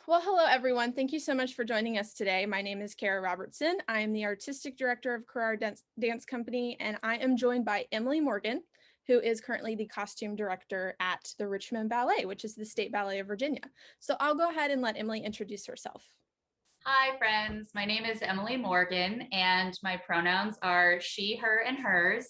Well, hello, everyone. Thank you so much for joining us today. My name is Kara Robertson. I am the Artistic Director of Carrara Dance Company, and I am joined by Emily Morgan, who is currently the Costume Director at the Richmond Ballet, which is the State Ballet of Virginia. So I'll go ahead and let Emily introduce herself. Hi, friends. My name is Emily Morgan, and my pronouns are she, her, and hers.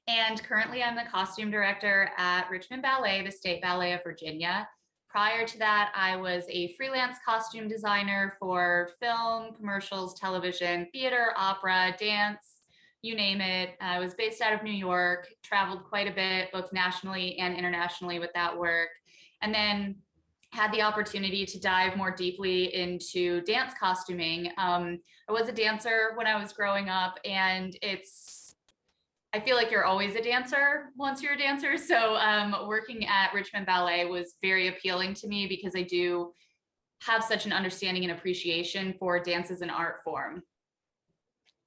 And currently, I'm the costume director at Richmond Ballet, the State Ballet of Virginia. Prior to that, I was a freelance costume designer for film, commercials, television, theater, opera, dance, you name it. I was based out of New York, traveled quite a bit, both nationally and internationally with that work. And then had the opportunity to dive more deeply into dance costuming. I was a dancer when I was growing up, and I feel like you're always a dancer once you're a dancer. So working at Richmond Ballet was very appealing to me because I do have such an understanding and appreciation for dance as an art form.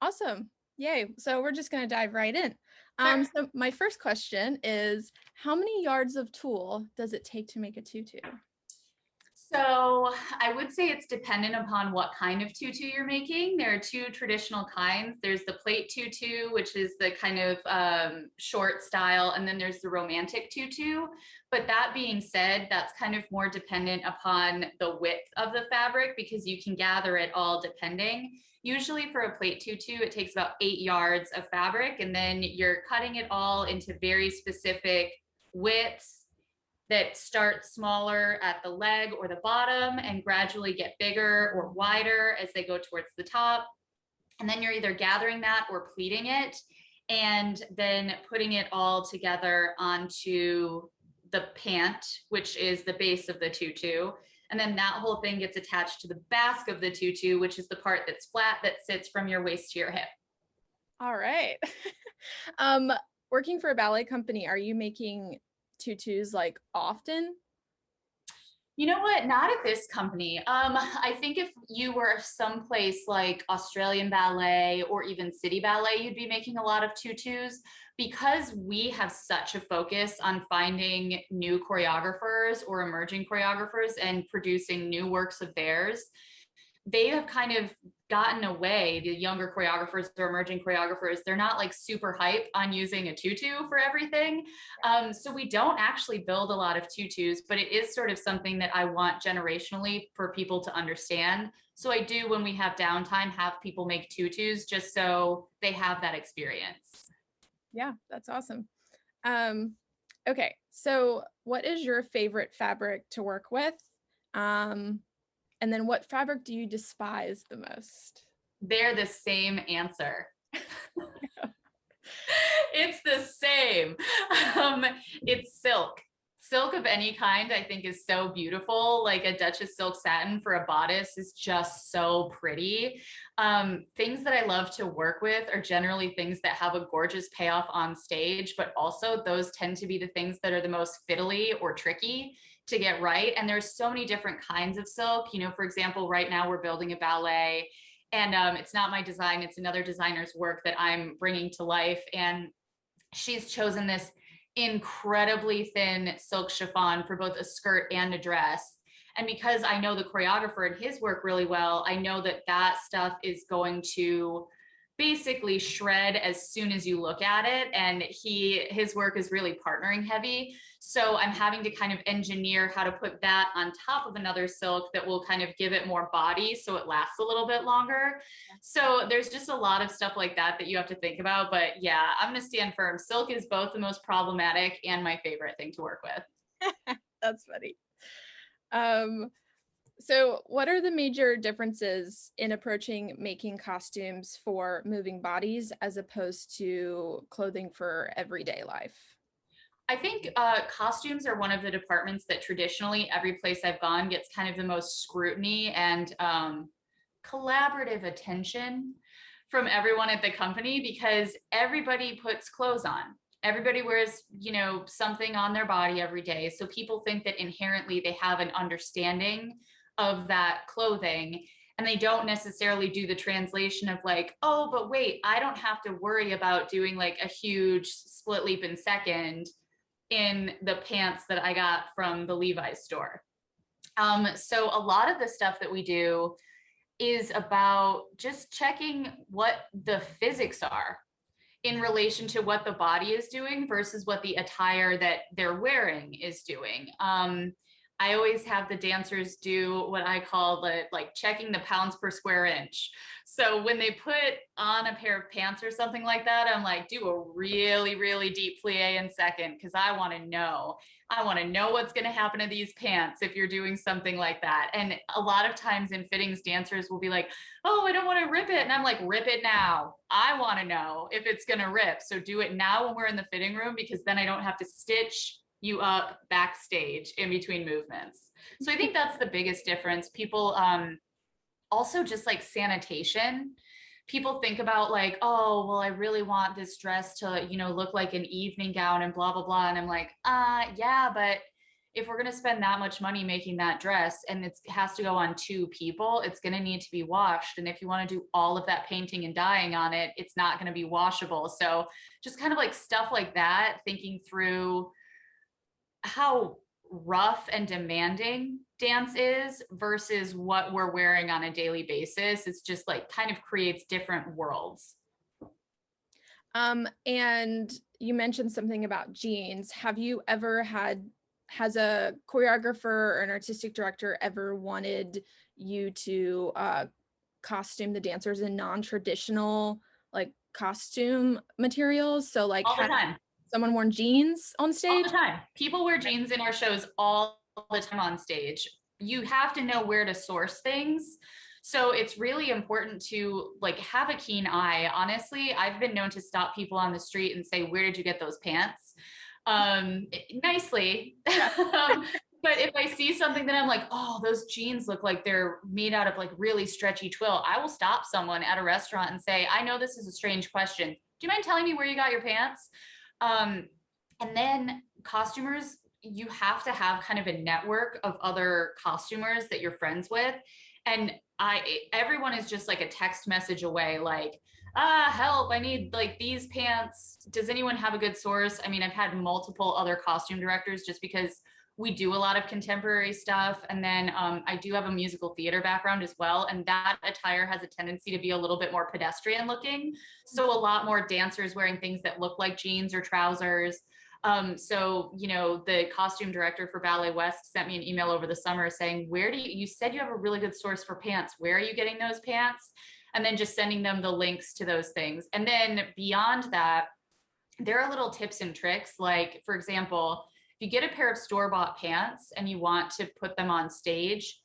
Awesome. Yay. So we're just going to dive right in. So my first question is, how many yards of tulle does it take to make a tutu? So I would say it's dependent upon what kind of tutu you're making. There are two traditional kinds. There's the plait tutu, which is the kind of short style, and then there's the romantic tutu. But that being said, that's kind of more dependent upon the width of the fabric because you can gather it all depending. Usually for a plait tutu, it takes about 8 yards of fabric, and then you're cutting it all into very specific widths that start smaller at the leg or the bottom and gradually get bigger or wider as they go towards the top. And then you're either gathering that or pleating it and then putting it all together onto the pant, which is the base of the tutu. And then that whole thing gets attached to the basque of the tutu, which is the part that's flat that sits from your waist to your hip. All right. Working for a ballet company, are you making tutus like often? You know what? Not at this company. I think if you were someplace like Australian Ballet or even City Ballet, you'd be making a lot of tutus because we have such a focus on finding new choreographers or emerging choreographers and producing new works of theirs. They have kind of gotten away, the younger choreographers or emerging choreographers, they're not like super hype on using a tutu for everything. So we don't actually build a lot of tutus, but it is sort of something that I want generationally for people to understand. So I do, when we have downtime, have people make tutus just so they have that experience. Yeah, that's awesome. Okay, so what is your favorite fabric to work with? And then what fabric do you despise the most? They're the same answer. It's the same. It's silk. Silk of any kind, I think, is so beautiful. Like a Duchess silk satin for a bodice is just so pretty. Things that I love to work with are generally things that have a gorgeous payoff on stage, but also those tend to be the things that are the most fiddly or tricky to get right. And there's so many different kinds of silk. You know, for example, right now we're building a ballet, and it's not my design, it's another designer's work that I'm bringing to life. And she's chosen this incredibly thin silk chiffon for both a skirt and a dress. And because I know the choreographer and his work really well, I know that that stuff is going to basically shred as soon as you look at it. And his work is really partnering heavy. So I'm having to kind of engineer how to put that on top of another silk that will kind of give it more body so it lasts a little bit longer. So there's just a lot of stuff like that that you have to think about. But yeah, I'm going to stand firm. Silk is both the most problematic and my favorite thing to work with. That's funny. So what are the major differences in approaching making costumes for moving bodies as opposed to clothing for everyday life? I think costumes are one of the departments that traditionally every place I've gone gets kind of the most scrutiny and collaborative attention from everyone at the company because everybody puts clothes on. Everybody wears, you know, something on their body every day. So people think that inherently they have an understanding of that clothing, and they don't necessarily do the translation of like, oh, but wait, I don't have to worry about doing like a huge split leap in second in the pants that I got from the Levi's store. So a lot of the stuff that we do is about just checking what the physics are in relation to what the body is doing versus what the attire that they're wearing is doing. I always have the dancers do what I call the like checking the pounds per square inch. So when they put on a pair of pants or something like that, I'm like, do a really, really deep plie in second, because I want to know. I want to know what's going to happen to these pants if you're doing something like that. And a lot of times in fittings, dancers will be like, oh, I don't want to rip it. And I'm like, rip it now. I want to know if it's going to rip. So do it now when we're in the fitting room, because then I don't have to stitch you up backstage in between movements. So I think that's the biggest difference. People also just like sanitation. People think about like, oh, well, I really want this dress to, you know, look like an evening gown and blah, blah, blah. And I'm like, yeah, but if we're going to spend that much money making that dress and it has to go on 2 people, it's going to need to be washed. And if you want to do all of that painting and dyeing on it, it's not going to be washable. So just kind of like stuff like that, thinking through how rough and demanding dance is versus what we're wearing on a daily basis. It's just like kind of creates different worlds. And you mentioned something about jeans. Have you ever has a choreographer or an artistic director ever wanted you to costume the dancers in non-traditional like costume materials? So like All the time. someone worn jeans on All stage? the time. People wear jeans in our shows all the time on stage. You have to know where to source things. So it's really important to like have a keen eye. Honestly, I've been known to stop people on the street and say, where did you get those pants? Nicely. But if I see something that I'm like, oh, those jeans look like they're made out of like really stretchy twill, I will stop someone at a restaurant and say, I know this is a strange question. Do you mind telling me where you got your pants? And then costumers, you have to have kind of a network of other costumers that you're friends with. And everyone is just like a text message away, like, help, I need like these pants. Does anyone have a good source? I mean, I've had multiple other costume directors just because we do a lot of contemporary stuff. And then I do have a musical theater background as well. And that attire has a tendency to be a little bit more pedestrian looking. So a lot more dancers wearing things that look like jeans or trousers. So, you know, the costume director for Ballet West sent me an email over the summer saying, you said you have a really good source for pants. Where are you getting those pants? And then just sending them the links to those things. And then beyond that, there are little tips and tricks. Like, for example, if you get a pair of store-bought pants and you want to put them on stage,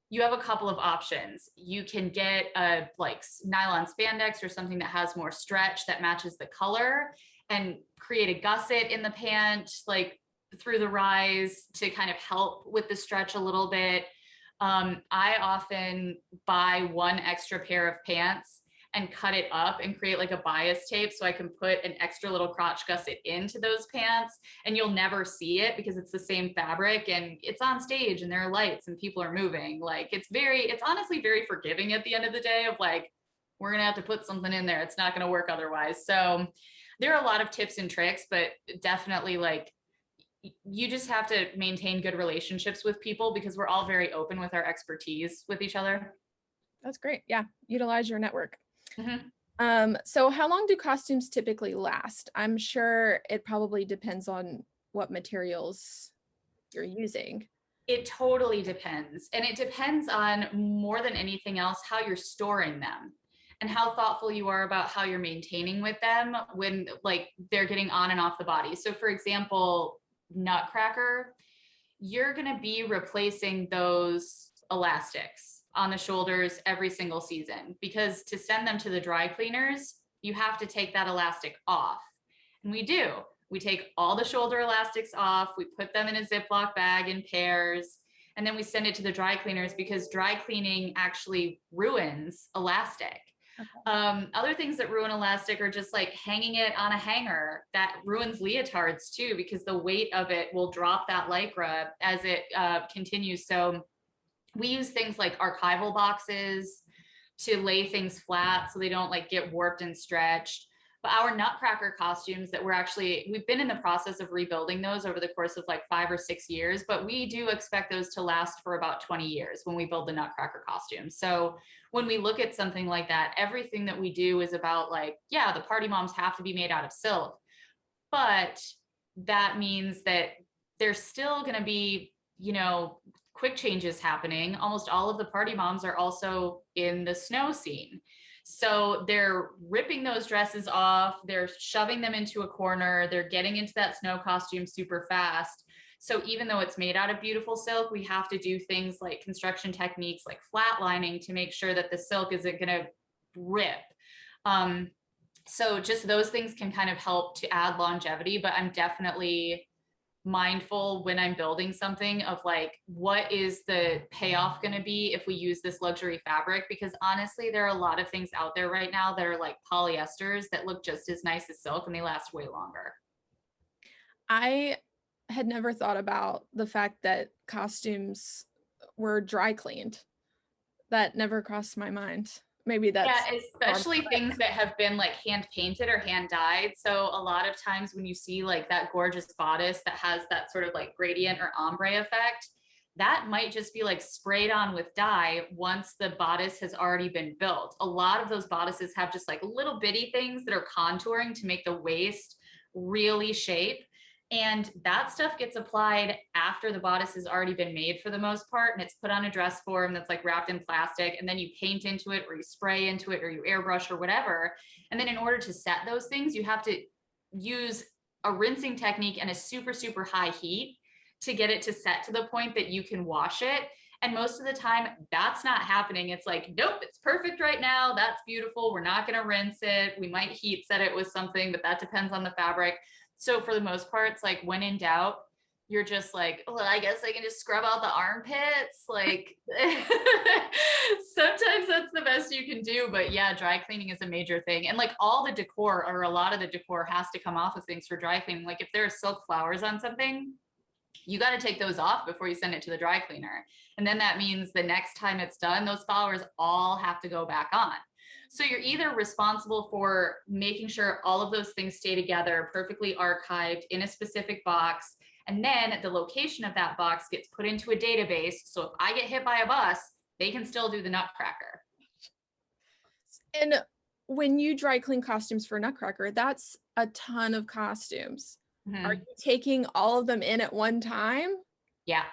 you have a couple of options. You can get a like nylon spandex or something that has more stretch that matches the color and create a gusset in the pant, like through the rise to kind of help with the stretch a little bit. I often buy one extra pair of pants and cut it up and create like a bias tape so I can put an extra little crotch gusset into those pants, and you'll never see it because it's the same fabric and it's on stage and there are lights and people are moving. Like it's honestly very forgiving at the end of the day of like, we're gonna have to put something in there. It's not gonna work otherwise. So there are a lot of tips and tricks, but definitely like you just have to maintain good relationships with people because we're all very open with our expertise with each other. That's great. Yeah. Utilize your network. Mm-hmm. So how long do costumes typically last? I'm sure it probably depends on what materials you're using. It totally depends. And it depends on more than anything else, how you're storing them and how thoughtful you are about how you're maintaining with them when like they're getting on and off the body. So for example, Nutcracker, you're going to be replacing those elastics on the shoulders every single season, because to send them to the dry cleaners, you have to take that elastic off. And we do. We take all the shoulder elastics off, we put them in a Ziploc bag in pairs, and then we send it to the dry cleaners because dry cleaning actually ruins elastic. Okay. Other things that ruin elastic are just like hanging it on a hanger. That ruins leotards too, because the weight of it will drop that lycra as it continues. So we use things like archival boxes to lay things flat so they don't like get warped and stretched. But our Nutcracker costumes that we've been in the process of rebuilding those over the course of like 5 or 6 years, but we do expect those to last for about 20 years when we build the Nutcracker costumes. So when we look at something like that, everything that we do is about like, yeah, the party moms have to be made out of silk, but that means that there's still going to be, quick changes happening. Almost all of the party moms are also in the snow scene. So they're ripping those dresses off, they're shoving them into a corner, they're getting into that snow costume super fast. So even though it's made out of beautiful silk, we have to do things like construction techniques like flatlining to make sure that the silk isn't going to rip. So just those things can kind of help to add longevity, but I'm definitely mindful when I'm building something of like, what is the payoff going to be if we use this luxury fabric? Because honestly, there are a lot of things out there right now that are like polyesters that look just as nice as silk and they last way longer. I had never thought about the fact that costumes were dry cleaned. That never crossed my mind. Maybe that's especially things that have been like hand painted or hand dyed. So a lot of times when you see like that gorgeous bodice that has that sort of like gradient or ombre effect, that might just be like sprayed on with dye once the bodice has already been built. A lot of those bodices have just like little bitty things that are contouring to make the waist really shape. And that stuff gets applied after the bodice has already been made for the most part, and it's put on a dress form that's like wrapped in plastic, and then you paint into it or you spray into it or you airbrush or whatever. And then in order to set those things, you have to use a rinsing technique and a super, super high heat to get it to set to the point that you can wash it. And most of the time that's not happening. It's like, nope, it's perfect right now. That's beautiful. We're not going to rinse it. We might heat set it with something, but that depends on the fabric. So for the most part, it's like when in doubt, you're just like, well, I guess I can just scrub out the armpits. Like sometimes that's the best you can do. But yeah, dry cleaning is a major thing. And like all the decor or a lot of the decor has to come off of things for dry cleaning. Like if there are silk flowers on something, you got to take those off before you send it to the dry cleaner. And then that means the next time it's done, those flowers all have to go back on. So you're either responsible for making sure all of those things stay together, perfectly archived in a specific box, and then the location of that box gets put into a database. So if I get hit by a bus, they can still do the Nutcracker. And when you dry clean costumes for Nutcracker, that's a ton of costumes. Mm-hmm. Are you taking all of them in at one time? Yeah.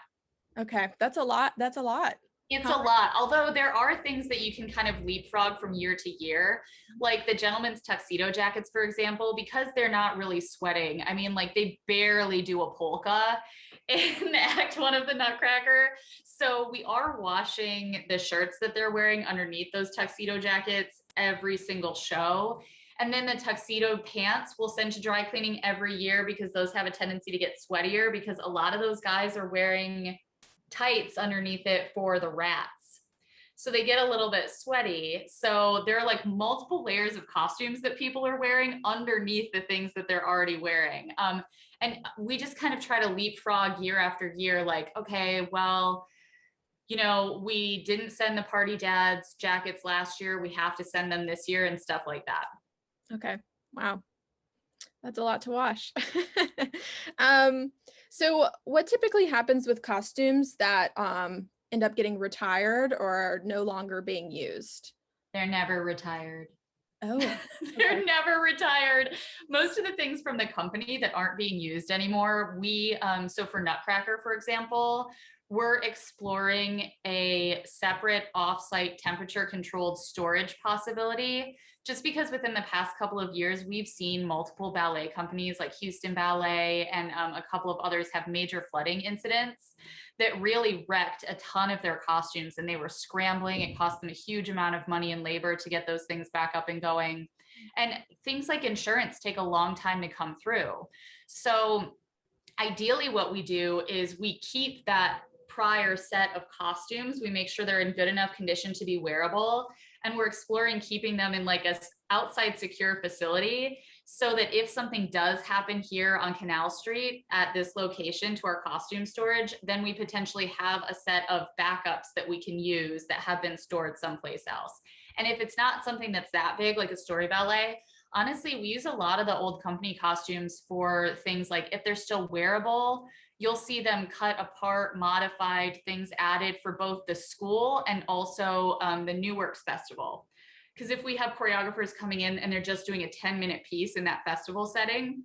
Okay, that's a lot. That's a lot. It's a lot, although there are things that you can kind of leapfrog from year to year, like the gentlemen's tuxedo jackets, for example, because they're not really sweating. I mean, like they barely do a polka in Act 1 of the Nutcracker. So we are washing the shirts that they're wearing underneath those tuxedo jackets every single show. And then the tuxedo pants we'll send to dry cleaning every year because those have a tendency to get sweatier because a lot of those guys are wearing tights underneath it for the rats. So they get a little bit sweaty. So there are like multiple layers of costumes that people are wearing underneath the things that they're already wearing. And we just kind of try to leapfrog year after year, like, okay, well, we didn't send the party dads jackets last year. We have to send them this year and stuff like that. Okay. Wow. That's a lot to wash. So what typically happens with costumes that end up getting retired or are no longer being used? They're never retired. Oh, they're never retired. Most of the things from the company that aren't being used anymore, so for Nutcracker, for example, we're exploring a separate offsite temperature controlled storage possibility, just because within the past couple of years, we've seen multiple ballet companies like Houston Ballet and a couple of others have major flooding incidents that really wrecked a ton of their costumes, and they were scrambling. It cost them a huge amount of money and labor to get those things back up and going. And things like insurance take a long time to come through. So ideally what we do is we keep that prior set of costumes. We make sure they're in good enough condition to be wearable. And we're exploring keeping them in like a outside secure facility so that if something does happen here on Canal Street at this location to our costume storage, then we potentially have a set of backups that we can use that have been stored someplace else. And if it's not something that's that big, like a story ballet, Honestly, we use a lot of the old company costumes for things like if they're still wearable, you'll see them cut apart, modified, things added for both the school and also the New Works Festival. Because if we have choreographers coming in and they're just doing a 10-minute piece in that festival setting,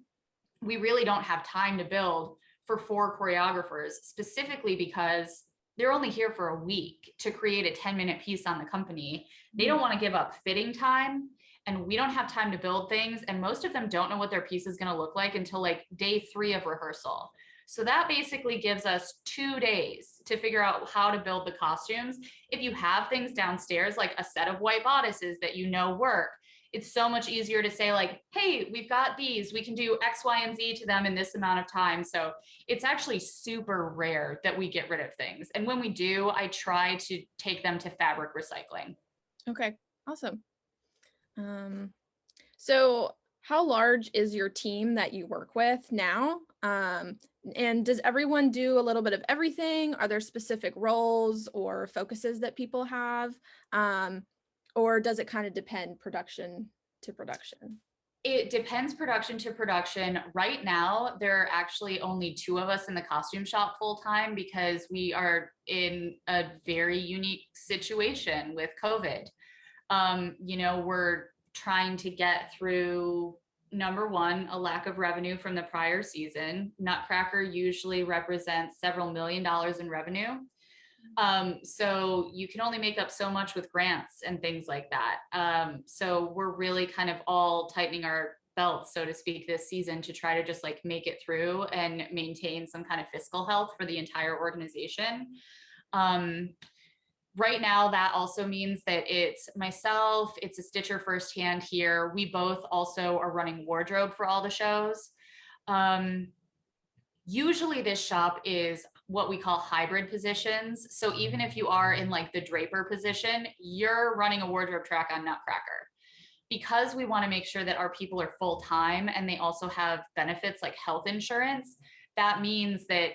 we really don't have time to build for 4 choreographers, specifically because they're only here for a week to create a 10-minute piece on the company. They don't want to give up fitting time, and we don't have time to build things. And most of them don't know what their piece is going to look like until like day 3 of rehearsal. So that basically gives us 2 days to figure out how to build the costumes. If you have things downstairs, like a set of white bodices that you know work, it's so much easier to say like, hey, we've got these, we can do X, Y, and Z to them in this amount of time. So it's actually super rare that we get rid of things. And when we do, I try to take them to fabric recycling. Okay, awesome. So how large is your team that you work with now? And does everyone do a little bit of everything? Are there specific roles or focuses that people have? Or does it kind of depend production to production? It depends production to production. Right now, there are actually only 2 of us in the costume shop full time because we are in a very unique situation with COVID. We're trying to get through, number one, a lack of revenue from the prior season. Nutcracker usually represents several $1,000,000 in revenue. So you can only make up so much with grants and things like that. So we're really kind of all tightening our belts, so to speak, this season to try to just like make it through and maintain some kind of fiscal health for the entire organization. Right now, that also means that it's myself, it's a stitcher firsthand here. We both also are running wardrobe for all the shows. Usually this shop is what we call hybrid positions. So even if you are in like the draper position, you're running a wardrobe track on Nutcracker. Because we want to make sure that our people are full time and they also have benefits like health insurance, that means that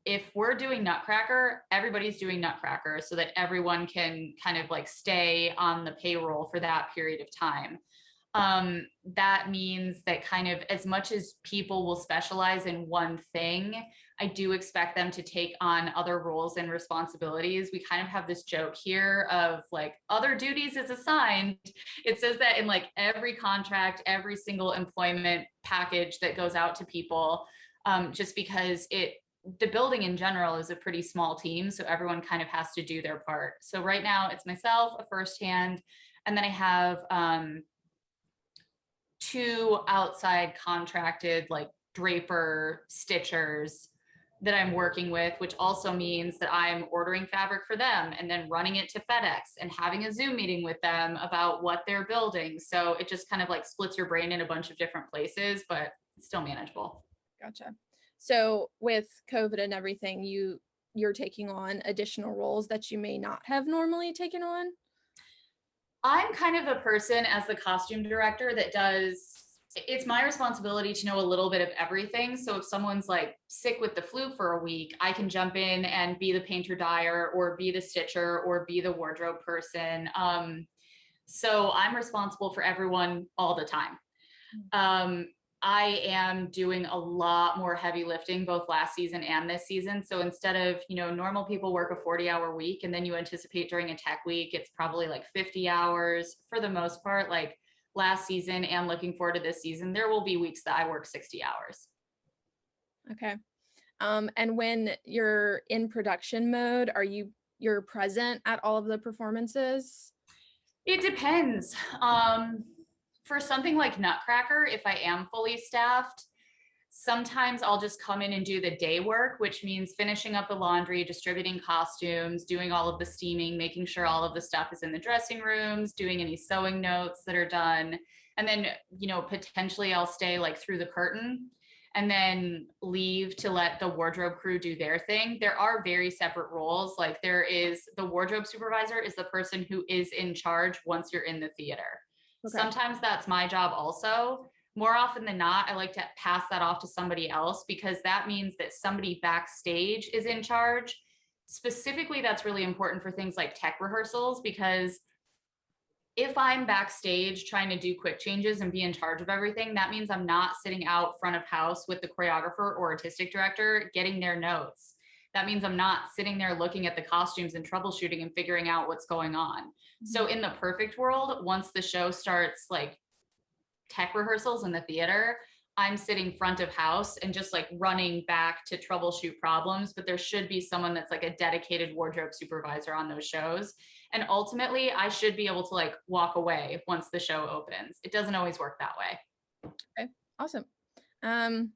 if we're doing Nutcracker, everybody's doing Nutcracker so that everyone can kind of like stay on the payroll for that period of time. That means that kind of as much as people will specialize in one thing, I do expect them to take on other roles and responsibilities. We kind of have this joke here of like other duties is assigned. It says that in like every contract, every single employment package that goes out to people, just because the building in general is a pretty small team. So everyone kind of has to do their part. So right now it's myself, a firsthand, and then I have 2 outside contracted like draper stitchers that I'm working with, which also means that I'm ordering fabric for them and then running it to FedEx and having a Zoom meeting with them about what they're building. So it just kind of like splits your brain in a bunch of different places, but it's still manageable. Gotcha. So with COVID and everything, you're taking on additional roles that you may not have normally taken on? I'm kind of the person as the costume director that it's my responsibility to know a little bit of everything. So if someone's like sick with the flu for a week, I can jump in and be the painter dyer or be the stitcher or be the wardrobe person. So I'm responsible for everyone all the time. I am doing a lot more heavy lifting both last season and this season. So instead of, normal people work a 40-hour week and then you anticipate during a tech week, it's probably like 50 hours for the most part. Like last season and looking forward to this season, there will be weeks that I work 60 hours. Okay. And when you're in production mode, you're present at all of the performances? It depends. For something like Nutcracker, if I am fully staffed, sometimes I'll just come in and do the day work, which means finishing up the laundry, distributing costumes, doing all of the steaming, making sure all of the stuff is in the dressing rooms, doing any sewing notes that are done. And then, potentially I'll stay like through the curtain and then leave to let the wardrobe crew do their thing. There are very separate roles. Like there is the wardrobe supervisor is the person who is in charge once you're in the theater. Okay. Sometimes that's my job also. More often than not, I like to pass that off to somebody else because that means that somebody backstage is in charge. Specifically, that's really important for things like tech rehearsals because if I'm backstage trying to do quick changes and be in charge of everything, that means I'm not sitting out front of house with the choreographer or artistic director getting their notes. That means I'm not sitting there looking at the costumes and troubleshooting and figuring out what's going on. Mm-hmm. So in the perfect world, once the show starts, like tech rehearsals in the theater, I'm sitting front of house and just like running back to troubleshoot problems, but there should be someone that's like a dedicated wardrobe supervisor on those shows. And ultimately, I should be able to like walk away once the show opens. It doesn't always work that way. Okay, awesome. I'm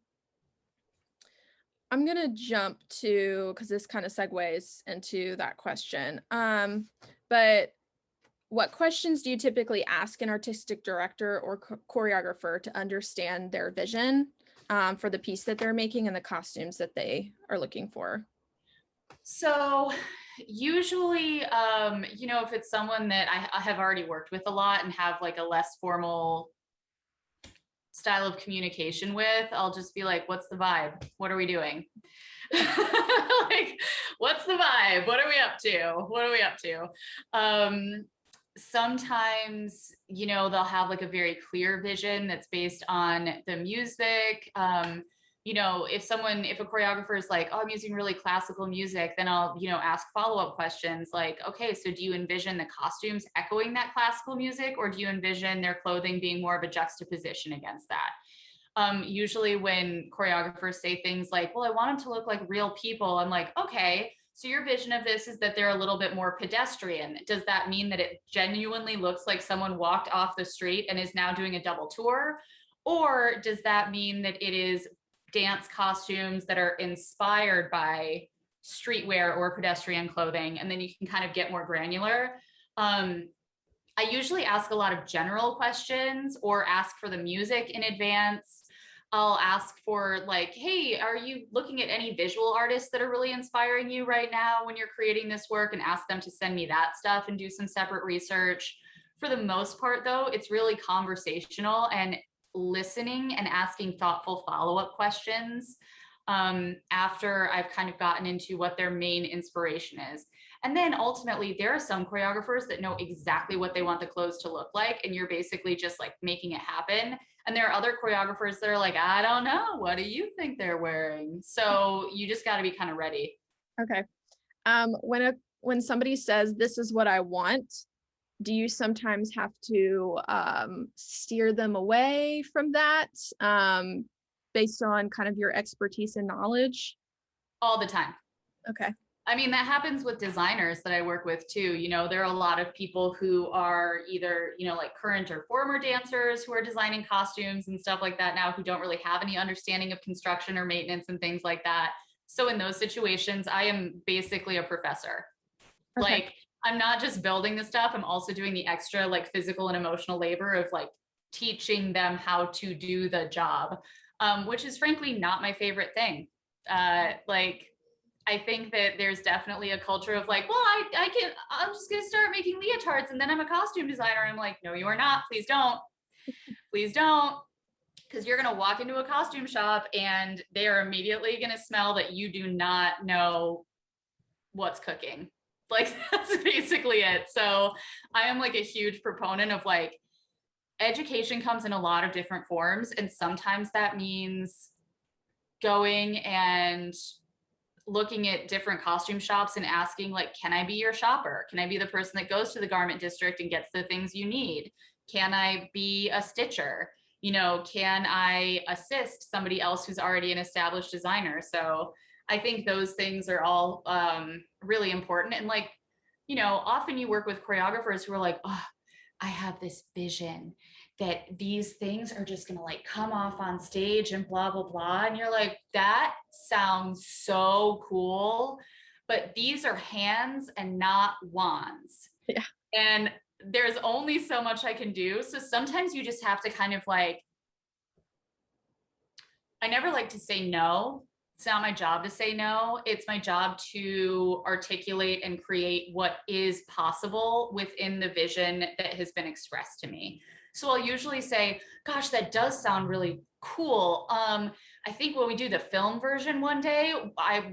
going to jump to, because this kind of segues into that question. But what questions do you typically ask an artistic director or choreographer to understand their vision for the piece that they're making and the costumes that they are looking for? So usually, if it's someone that I have already worked with a lot and have like a less formal style of communication with, I'll just be like, what's the vibe? What are we doing? Like, what's the vibe? What are we up to? What are we up to? Sometimes, they'll have like a very clear vision that's based on the music. If a choreographer is like, oh, I'm using really classical music, then I'll, ask follow-up questions like, okay, so do you envision the costumes echoing that classical music, or do you envision their clothing being more of a juxtaposition against that? Usually when choreographers say things like, well, I want them to look like real people, I'm like, okay, so your vision of this is that they're a little bit more pedestrian. Does that mean that it genuinely looks like someone walked off the street and is now doing a double tour? Or does that mean that it is dance costumes that are inspired by streetwear or pedestrian clothing? And then you can kind of get more granular. I usually ask a lot of general questions or ask for the music in advance. I'll ask for like, hey, are you looking at any visual artists that are really inspiring you right now when you're creating this work, and ask them to send me that stuff and do some separate research. For the most part, though, it's really conversational and listening and asking thoughtful follow-up questions after I've kind of gotten into what their main inspiration is. And then ultimately, there are some choreographers that know exactly what they want the clothes to look like, and you're basically just like making it happen. And there are other choreographers that are like, I don't know, what do you think they're wearing? So you just got to be kind of ready. Okay. When somebody says, this is what I want, do you sometimes have to steer them away from that based on kind of your expertise and knowledge? All the time. Okay. I mean, that happens with designers that I work with too. There are a lot of people who are either, like current or former dancers who are designing costumes and stuff like that now, who don't really have any understanding of construction or maintenance and things like that. So in those situations, I am basically a professor. Okay. Like, I'm not just building the stuff, I'm also doing the extra like physical and emotional labor of like teaching them how to do the job, which is frankly not my favorite thing. I think that there's definitely a culture of like, well, I'm just going to start making leotards and then I'm a costume designer. I'm like, no, you are not. Please don't. Please don't. Because you're going to walk into a costume shop and they are immediately going to smell that you do not know what's cooking. Like, that's basically it. So I am like a huge proponent of like, education comes in a lot of different forms. And sometimes that means going and looking at different costume shops and asking like, can I be your shopper? Can I be the person that goes to the garment district and gets the things you need? Can I be a stitcher? Can I assist somebody else who's already an established designer? So I think those things are all really important. And like, often you work with choreographers who are like, oh, I have this vision that these things are just going to like come off on stage and blah, blah, blah. And you're like, that sounds so cool, but these are hands and not wands. Yeah. And there's only so much I can do. So sometimes you just have to kind of like, I never like to say no. It's not my job to say no. It's my job to articulate and create what is possible within the vision that has been expressed to me. So I'll usually say, gosh, that does sound really cool. I think when we do the film version one day,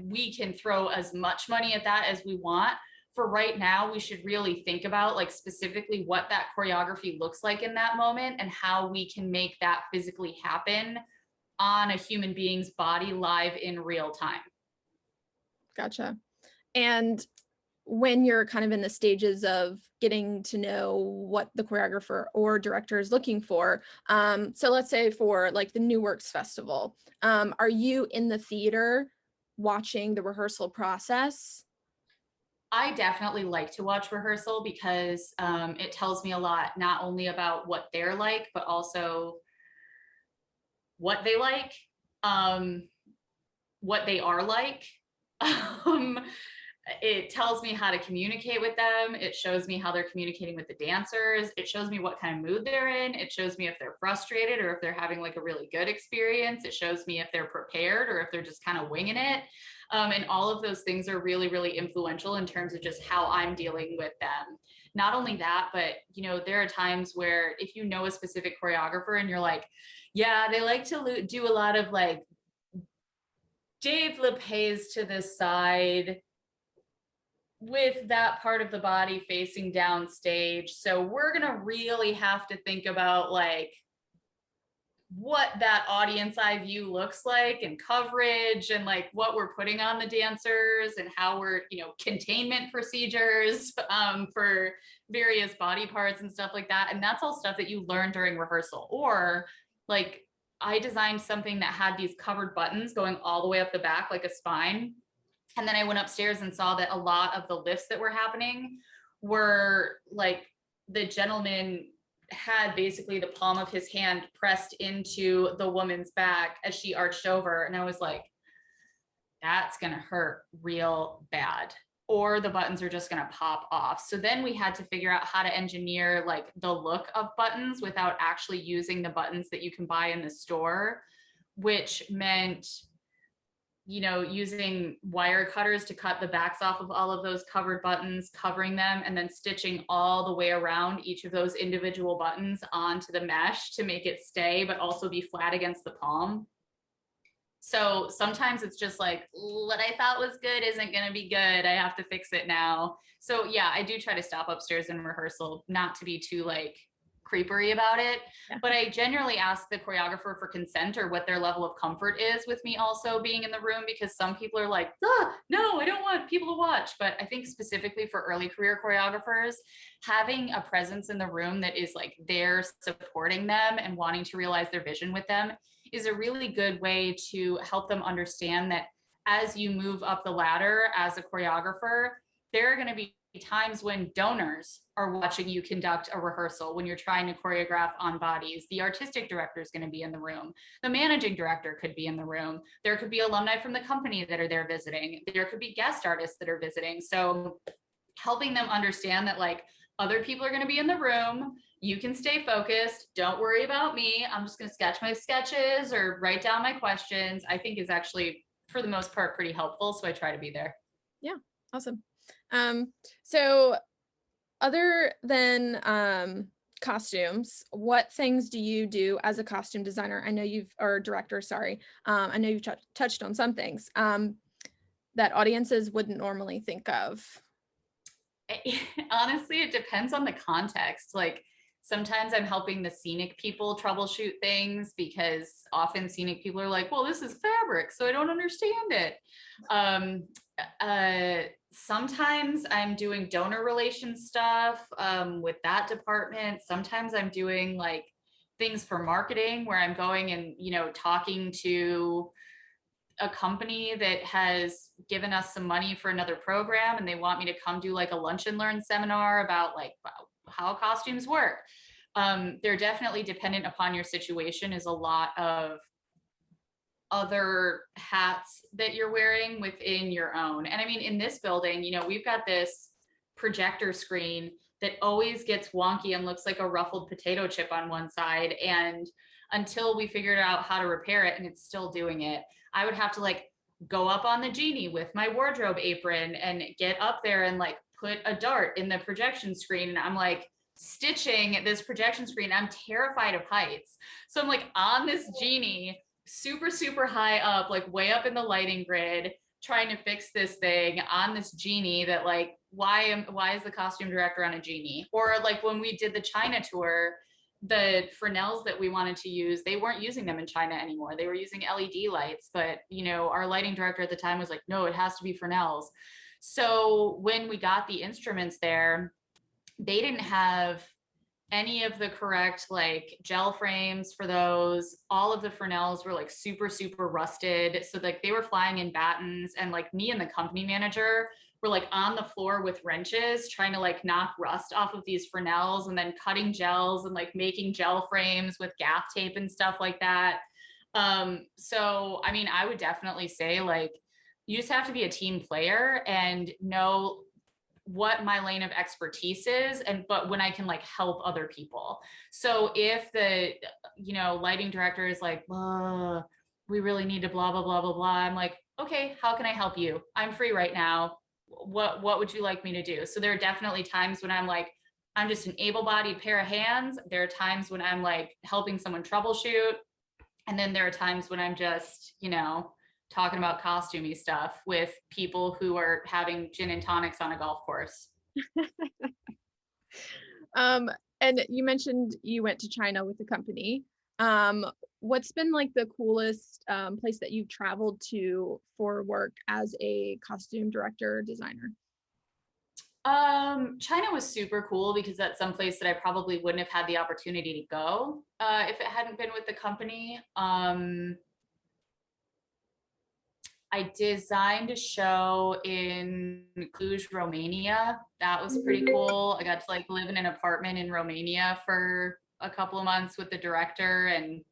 we can throw as much money at that as we want. for right now, we should really think about like specifically what that choreography looks like in that moment and how we can make that physically happen on a human being's body live in real time. Gotcha. And when you're kind of in the stages of getting to know what the choreographer or director is looking for, so let's say for like the New Works Festival, are you in the theater watching the rehearsal process? I definitely like to watch rehearsal because it tells me a lot, not only about what they're like, but also what they like, what they are like. Um, it tells me how to communicate with them. It shows me how they're communicating with the dancers. It shows me what kind of mood they're in. It shows me if they're frustrated or if they're having like a really good experience. It shows me if they're prepared or if they're just kind of winging it. And all of those things are really, really influential in terms of just how I'm dealing with them. Not only that, but you know, there are times where if you know a specific choreographer and you're like, yeah, they like to do a lot of like développés to the side with that part of the body facing down stage. So we're going to really have to think about like what that audience eye view looks like and coverage and like what we're putting on the dancers and how we're, you know, containment procedures for various body parts and stuff like that. And that's all stuff that you learn during rehearsal. Or like I designed something that had these covered buttons going all the way up the back like a spine. And then I went upstairs and saw that a lot of the lifts that were happening were like the gentleman had basically the palm of his hand pressed into the woman's back as she arched over. And I was like, that's going to hurt real bad. Or the buttons are just going to pop off. So then we had to figure out how to engineer like the look of buttons without actually using the buttons that you can buy in the store, which meant, you know, using wire cutters to cut the backs off of all of those covered buttons, covering them, and then stitching all the way around each of those individual buttons onto the mesh to make it stay, but also be flat against the palm. So sometimes it's just like, what I thought was good isn't going to be good. I have to fix it now. So yeah, I do try to stop upstairs in rehearsal, not to be too like creepery about it, but I generally ask the choreographer for consent or what their level of comfort is with me also being in the room, because some people are like, no, I don't want people to watch. But I think specifically for early career choreographers, having a presence in the room that is like there supporting them and wanting to realize their vision with them is a really good way to help them understand that as you move up the ladder as a choreographer, there are going to be times when donors are watching you conduct a rehearsal when you're trying to choreograph on bodies. The artistic director is going to be in the room. The managing director could be in the room. There could be alumni from the company that are there visiting. There could be guest artists that are visiting. So helping them understand that like other people are going to be in the room. You can stay focused. Don't worry about me. I'm just going to sketch my sketches or write down my questions, I think is actually for the most part pretty helpful. So I try to be there. Yeah, awesome. So other than costumes, what things do you do as a costume designer? I know or director, sorry. I know you've touched on some things that audiences wouldn't normally think of. Honestly, it depends on the context. Like sometimes I'm helping the scenic people troubleshoot things because often scenic people are like, well, this is fabric, so I don't understand it. Sometimes I'm doing donor relations stuff with that department. Sometimes I'm doing like things for marketing where I'm going and, you know, talking to a company that has given us some money for another program and they want me to come do like a lunch and learn seminar about like how costumes work. They're definitely dependent upon your situation, is a lot of other hats that you're wearing within your own. And I mean, in this building, you know, we've got this projector screen that always gets wonky and looks like a ruffled potato chip on one side. And until we figured out how to repair it, and it's still doing it, I would have to like go up on the genie with my wardrobe apron and get up there and like put a dart in the projection screen. And I'm like stitching this projection screen. I'm terrified of heights. So I'm like on this genie, super, super high up, like way up in the lighting grid, trying to fix this thing on this genie that like, why is the costume director on a genie? Or like when we did the China tour, the Fresnels that we wanted to use, they weren't using them in China anymore. They were using LED lights, but you know, our lighting director at the time was like, no, it has to be Fresnels. So when we got the instruments there, they didn't have any of the correct like gel frames for those. All of the Fresnels were like super, super rusted. So like they were flying in battens, and like me and the company manager were like on the floor with wrenches trying to like knock rust off of these Fresnels, and then cutting gels and like making gel frames with gaff tape and stuff like that. So I mean, I would definitely say like you just have to be a team player and know what my lane of expertise is, and but when I can like help other people. So if the lighting director is like, we really need to blah blah blah blah blah, I'm like, okay, how can I help you? I'm free right now. What would you like me to do? So there are definitely times when I'm like, I'm just an able-bodied pair of hands. There are times when I'm like helping someone troubleshoot, and then there are times when I'm just talking about costumey stuff with people who are having gin and tonics on a golf course. And you mentioned you went to China with the company. What's been like the coolest place that you've traveled to for work as a costume director designer? China was super cool because that's some place that I probably wouldn't have had the opportunity to go if it hadn't been with the company. I designed a show in Cluj, Romania. That was pretty cool. I got to like live in an apartment in Romania for a couple of months with the director, and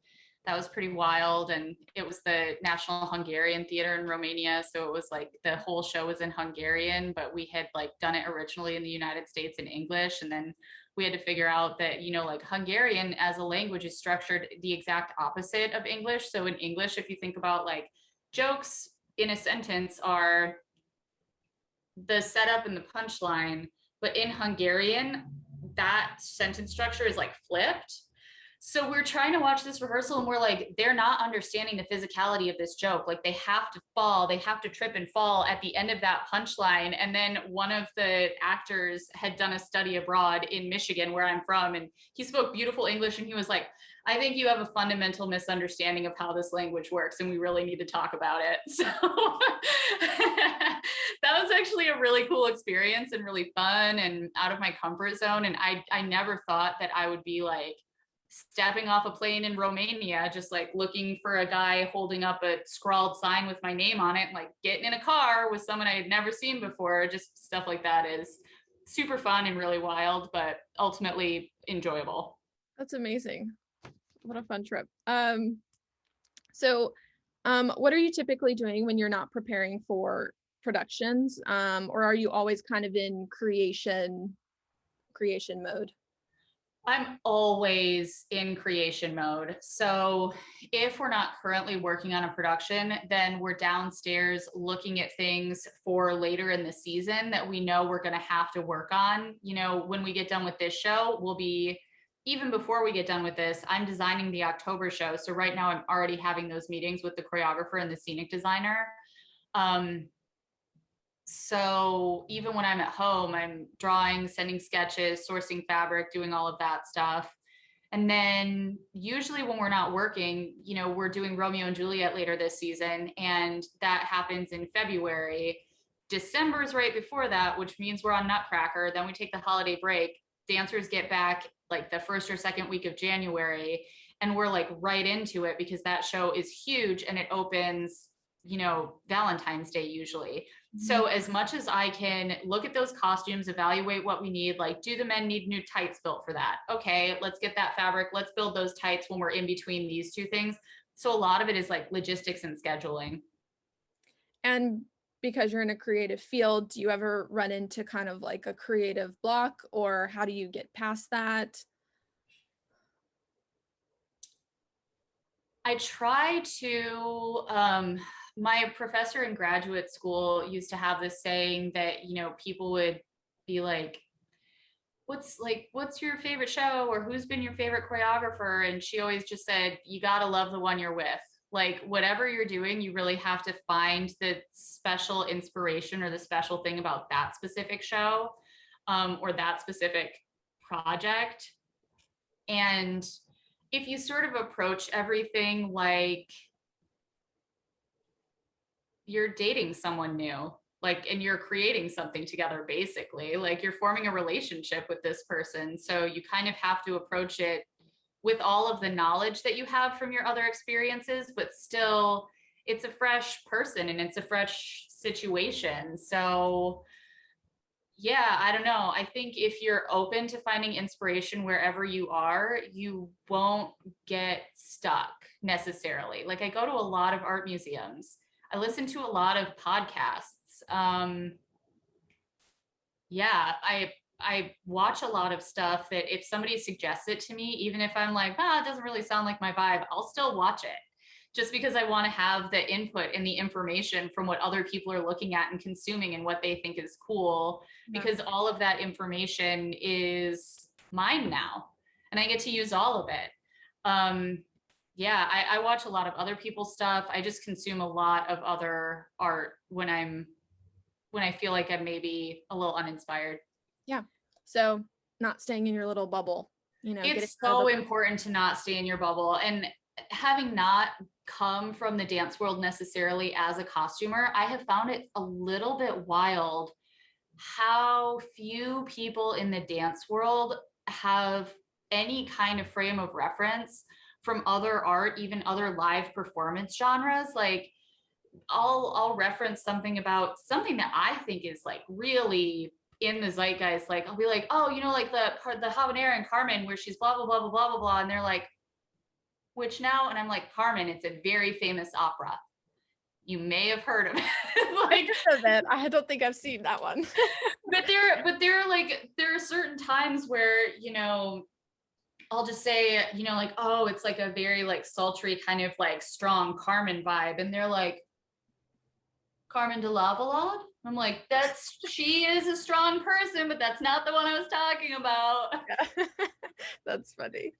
that was pretty wild. And it was the National Hungarian Theater in Romania, so it was like the whole show was in Hungarian, but we had like done it originally in the United States in English, and then we had to figure out that like Hungarian as a language is structured the exact opposite of English. So in English, if you think about like jokes in a sentence are the setup and the punchline, but in Hungarian, that sentence structure is like flipped. So we're trying to watch this rehearsal and we're like, they're not understanding the physicality of this joke. Like they have to fall, they have to trip and fall at the end of that punchline. And then one of the actors had done a study abroad in Michigan, where I'm from, and he spoke beautiful English, and he was like, I think you have a fundamental misunderstanding of how this language works, and we really need to talk about it. So that was actually a really cool experience and really fun and out of my comfort zone. And I never thought that I would be like stepping off a plane in Romania, just like looking for a guy holding up a scrawled sign with my name on it, like getting in a car with someone I had never seen before. Just stuff like that is super fun and really wild, but ultimately enjoyable. That's amazing. What a fun trip. So what are you typically doing when you're not preparing for productions? Or are you always kind of in creation mode? I'm always in creation mode. So if we're not currently working on a production, then we're downstairs looking at things for later in the season that we know we're going to have to work on. When we get done with this show, even before we get done with this, I'm designing the October show. So right now I'm already having those meetings with the choreographer and the scenic designer. So even when I'm at home, I'm drawing, sending sketches, sourcing fabric, doing all of that stuff. And then usually when we're not working, we're doing Romeo and Juliet later this season, and that happens in February. December is right before that, which means we're on Nutcracker. Then we take the holiday break. Dancers get back like the first or second week of January, and we're like right into it because that show is huge and it opens Valentine's Day usually. So as much as I can look at those costumes, evaluate what we need, like, do the men need new tights built for that? Okay, let's get that fabric. Let's build those tights when we're in between these two things. So a lot of it is like logistics and scheduling. And because you're in a creative field, do you ever run into kind of like a creative block, or how do you get past that? I try to, my professor in graduate school used to have this saying that, people would be like, what's your favorite show, or who's been your favorite choreographer? And she always just said, you got to love the one you're with. Like whatever you're doing, you really have to find the special inspiration or the special thing about that specific show, or that specific project. And if you sort of approach everything like you're dating someone new, like, and you're creating something together, basically, like you're forming a relationship with this person. So you kind of have to approach it with all of the knowledge that you have from your other experiences, but still it's a fresh person and it's a fresh situation. So yeah, I don't know. I think if you're open to finding inspiration wherever you are, you won't get stuck necessarily. Like I go to a lot of art museums. I listen to a lot of podcasts. Yeah, I watch a lot of stuff that if somebody suggests it to me, even if I'm like, it doesn't really sound like my vibe, I'll still watch it just because I want to have the input and the information from what other people are looking at and consuming and what they think is cool, because all of that information is mine now and I get to use all of it. Yeah, I watch a lot of other people's stuff. I just consume a lot of other art when I feel like I'm maybe a little uninspired. Yeah. So not staying in your little bubble, It's so important to not stay in your bubble. And having not come from the dance world necessarily as a costumer, I have found it a little bit wild how few people in the dance world have any kind of frame of reference from other art, even other live performance genres. Like I'll reference something about something that I think is like really in the zeitgeist. Like I'll be like, oh, like the habanera in Carmen where she's blah blah blah blah blah blah blah, and they're like, which now? And I'm like, Carmen, it's a very famous opera. You may have heard of it. Like, I heard of it. I don't think I've seen that one. but there are certain times where I'll just say like, oh, it's like a very like sultry kind of like strong Carmen vibe, and they're like, Carmen de Lavalade? I'm like, she is a strong person, but that's not the one I was talking about. Yeah. That's funny.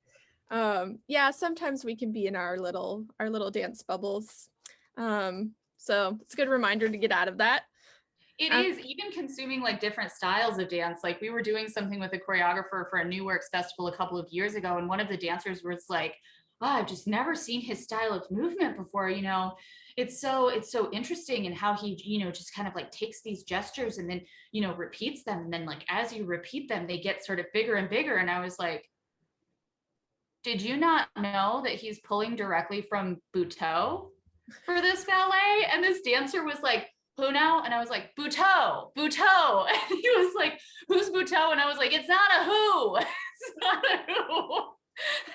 Yeah, sometimes we can be in our little dance bubbles. So it's a good reminder to get out of that. It is even consuming like different styles of dance. Like we were doing something with a choreographer for a New Works festival a couple of years ago, and one of the dancers was like, oh, I've just never seen his style of movement before. It's so interesting in how he, just kind of like takes these gestures and then, repeats them. And then like, as you repeat them, they get sort of bigger and bigger. And I was like, did you not know that he's pulling directly from Butoh for this ballet? And this dancer was like, who now? And I was like, Butoh. And he was like, who's Butoh? And I was like, it's not a who. It's not a who.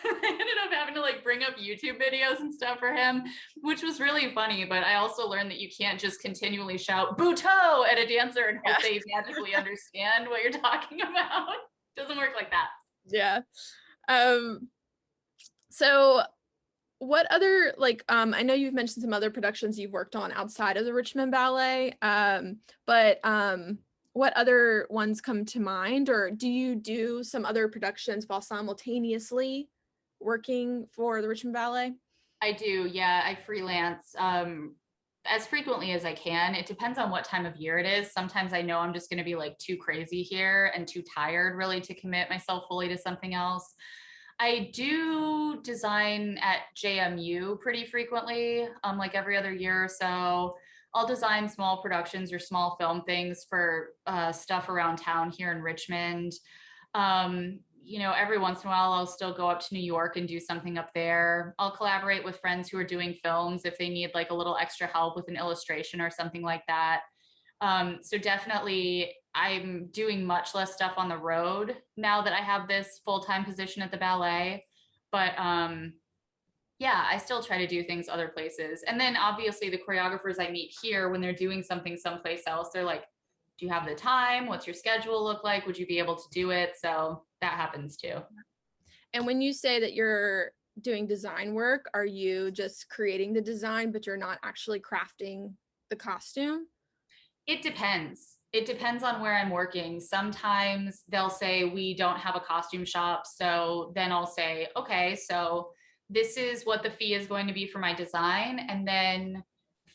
I ended up having to like bring up YouTube videos and stuff for him, which was really funny. But I also learned that you can't just continually shout Butoh at a dancer and hope they magically understand what you're talking about. It doesn't work like that. Yeah. So what other, like, I know you've mentioned some other productions you've worked on outside of the Richmond Ballet, but what other ones come to mind, or do you do some other productions while simultaneously working for the Richmond Ballet? I do, yeah. I freelance as frequently as I can. It depends on what time of year it is. Sometimes I know I'm just going to be like too crazy here and too tired really to commit myself fully to something else. I do design at JMU pretty frequently, like every other year or so. I'll design small productions or small film things for stuff around town here in Richmond. Every once in a while, I'll still go up to New York and do something up there. I'll collaborate with friends who are doing films if they need like a little extra help with an illustration or something like that. So definitely I'm doing much less stuff on the road now that I have this full-time position at the ballet. But yeah, I still try to do things other places. And then obviously the choreographers I meet here, when they're doing something someplace else, they're like, do you have the time? What's your schedule look like? Would you be able to do it? So that happens too. And when you say that you're doing design work, are you just creating the design, but you're not actually crafting the costume? It depends. It depends on where I'm working. Sometimes they'll say, we don't have a costume shop. So then I'll say, okay, so this is what the fee is going to be for my design. And then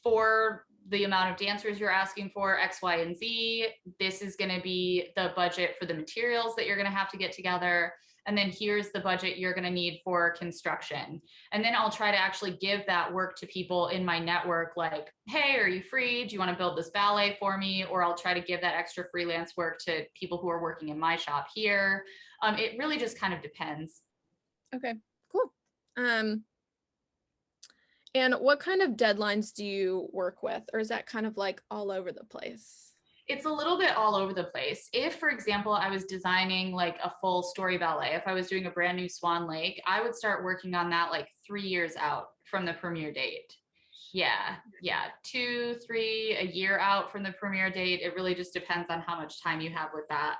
for the amount of dancers you're asking for, X, Y, and Z, this is going to be the budget for the materials that you're going to have to get together. And then here's the budget you're going to need for construction. And then I'll try to actually give that work to people in my network, like, hey, are you free? Do you want to build this ballet for me? Or I'll try to give that extra freelance work to people who are working in my shop here. It really just kind of depends. Okay, cool. And what kind of deadlines do you work with? Or is that kind of like all over the place? It's a little bit all over the place. If, for example, I was designing like a full story ballet, if I was doing a brand new Swan Lake, I would start working on that like 3 years out from the premiere date. Yeah, 2, 3, a year out from the premiere date. It really just depends on how much time you have with that.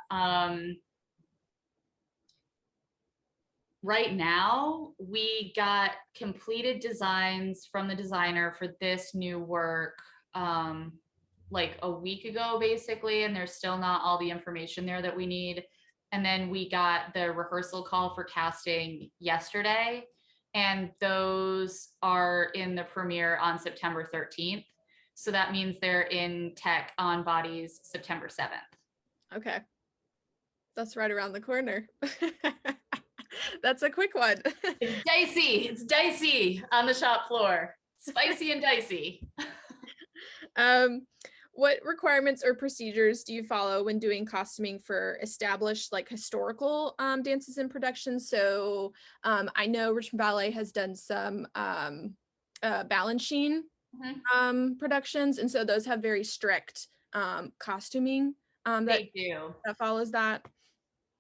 Right now, we got completed designs from the designer for this new work like a week ago, basically, and there's still not all the information there that we need. And then we got the rehearsal call for casting yesterday, and those are in the premiere on September 13th. So that means they're in tech on bodies September 7th. Okay. That's right around the corner. That's a quick one. It's dicey. It's dicey on the shop floor. Spicy and dicey. What requirements or procedures do you follow when doing costuming for established like historical dances in production? So I know Richmond Ballet has done some Balanchine productions, and so those have very strict costuming They do. that follows that.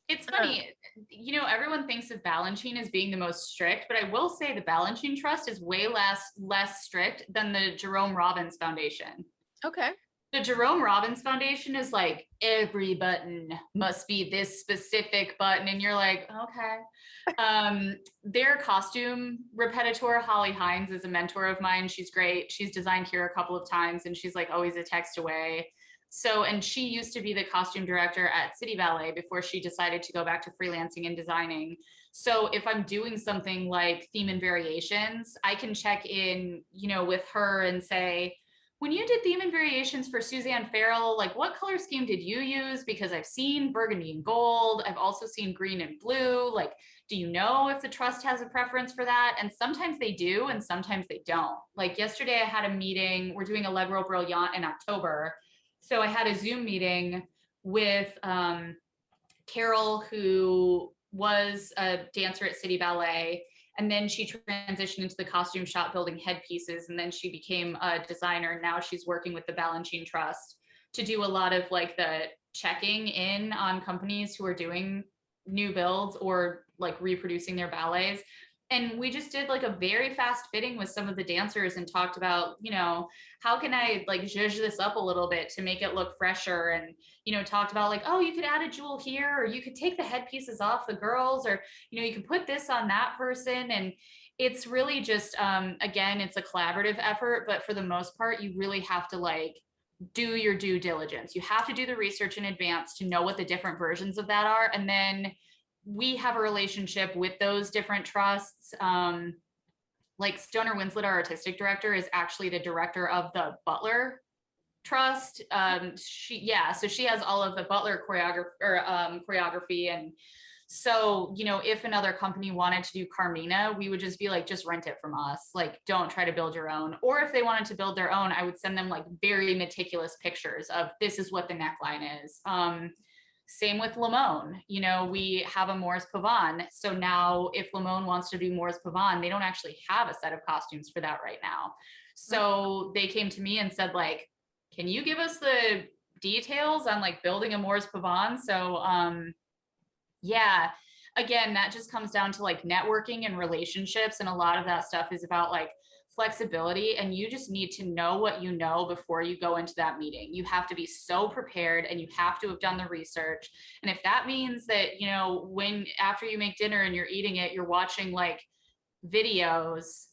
It's funny, you know, everyone thinks of Balanchine as being the most strict, but I will say the Balanchine Trust is way less strict than the Jerome Robbins Foundation. Okay. The Jerome Robbins Foundation is like, every button must be this specific button. And you're like, okay. Their costume repetiteur, Holly Hines, is a mentor of mine. She's great. She's designed here a couple of times, and she's like always a text away. So, and she used to be the costume director at City Ballet before she decided to go back to freelancing and designing. So if I'm doing something like theme and variations, I can check in, you know, with her and say, when you did theme and variations for Suzanne Farrell, like what color scheme did you use? Because I've seen burgundy and gold. I've also seen green and blue. Like, do you know if the trust has a preference for that? And sometimes they do, and sometimes they don't. Like yesterday I had a meeting, we're doing Allegro Brilliant in October. So I had a Zoom meeting with Carol, who was a dancer at City Ballet. And then she transitioned into the costume shop building headpieces. And then she became a designer. Now she's working with the Balanchine Trust to do a lot of like the checking in on companies who are doing new builds or like reproducing their ballets. And we just did like a very fast fitting with some of the dancers and talked about, you know, how can I like zhuzh this up a little bit to make it look fresher? And, you know, talked about like, oh, you could add a jewel here, or you could take the headpieces off the girls, or, you know, you can put this on that person. And it's really just, again, it's a collaborative effort, but for the most part, you really have to like do your due diligence. You have to do the research in advance to know what the different versions of that are. And then we have a relationship with those different trusts. Like Stoner Winslet, our artistic director, is actually the director of the Butler Trust. So she has all of the Butler choreography. And so, you know, if another company wanted to do Carmina, we would just be like, just rent it from us. Like, don't try to build your own. Or if they wanted to build their own, I would send them like very meticulous pictures of this is what the neckline is. Same with Limon. You know, we have a Morris Pavon. So now if Limon wants to do Morris Pavon, they don't actually have a set of costumes for that right now. So they came to me and said, like, can you give us the details on like building a Morris Pavon? So yeah, again, that just comes down to like networking and relationships. And a lot of that stuff is about like flexibility, and you just need to know what you know before you go into that meeting. You have to be so prepared, and you have to have done the research. And if that means that, you know, when after you make dinner and you're eating it, you're watching like videos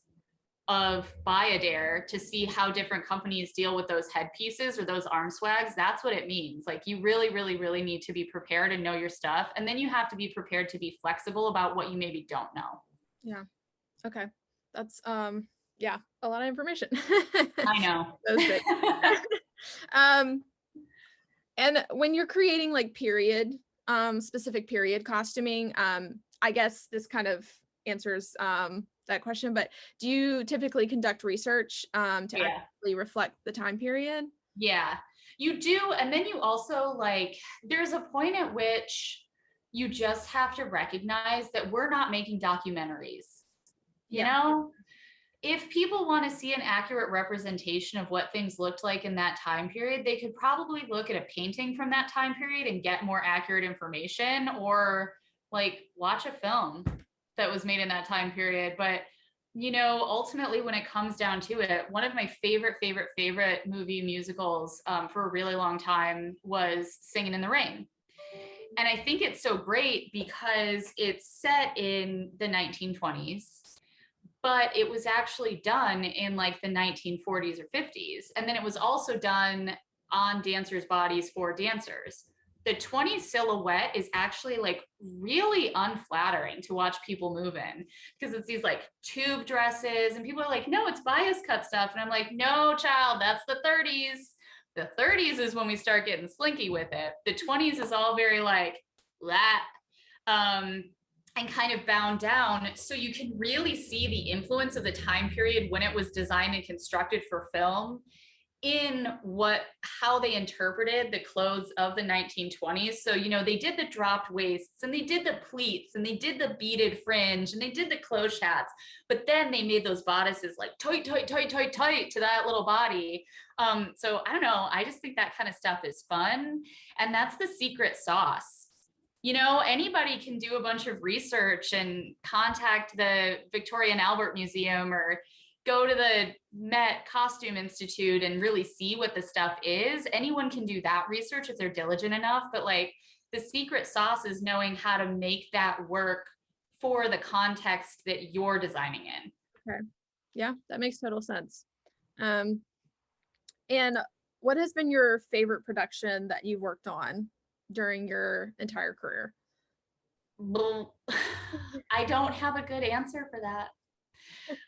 of Buy-A-Dare to see how different companies deal with those headpieces or those arm swags, that's what it means. Like, you really, really, really need to be prepared and know your stuff. And then you have to be prepared to be flexible about what you maybe don't know. Yeah. Okay. That's yeah, a lot of information. I know. Those big. Um, and when you're creating like period, specific period costuming, I guess this kind of answers that question, but do you typically conduct research to Yeah. accurately reflect the time period? Yeah, you do. And then you also like, there's a point at which you just have to recognize that we're not making documentaries. You Yeah. know, if people want to see an accurate representation of what things looked like in that time period, they could probably look at a painting from that time period and get more accurate information, or like watch a film that was made in that time period. But ultimately, when it comes down to it, one of my favorite movie musicals for a really long time was Singing in the Rain. And I think it's so great because it's set in the 1920s, but it was actually done in like the 1940s or 50s. And then it was also done on dancers' bodies for dancers. The 20s silhouette is actually like really unflattering to watch people move in, because it's these like tube dresses, and people are like, no, it's bias cut stuff. And I'm like, no, child, that's the 30s. The 30s is when we start getting slinky with it. The 20s is all very like that. And kind of bound down. So you can really see the influence of the time period when it was designed and constructed for film in how they interpreted the clothes of the 1920s. So, they did the dropped waists, and they did the pleats, and they did the beaded fringe, and they did the close hats, but then they made those bodices like tight to that little body. So I don't know. I just think that kind of stuff is fun. And that's the secret sauce. Anybody can do a bunch of research and contact the Victoria and Albert Museum or go to the Met Costume Institute and really see what the stuff is. Anyone can do that research if they're diligent enough, but like the secret sauce is knowing how to make that work for the context that you're designing in. Okay. Yeah, that makes total sense. And what has been your favorite production that you've worked on during your entire career? I don't have a good answer for that.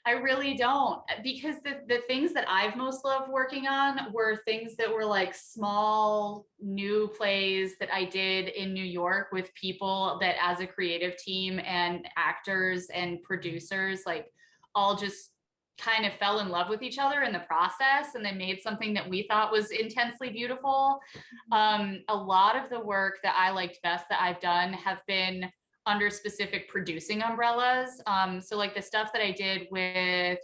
I really don't, because the things that I've most loved working on were things that were like small new plays that I did in New York with people that as a creative team and actors and producers like all just kind of fell in love with each other in the process, and they made something that we thought was intensely beautiful. A lot of the work that I liked best that I've done have been under specific producing umbrellas. So like the stuff that I did with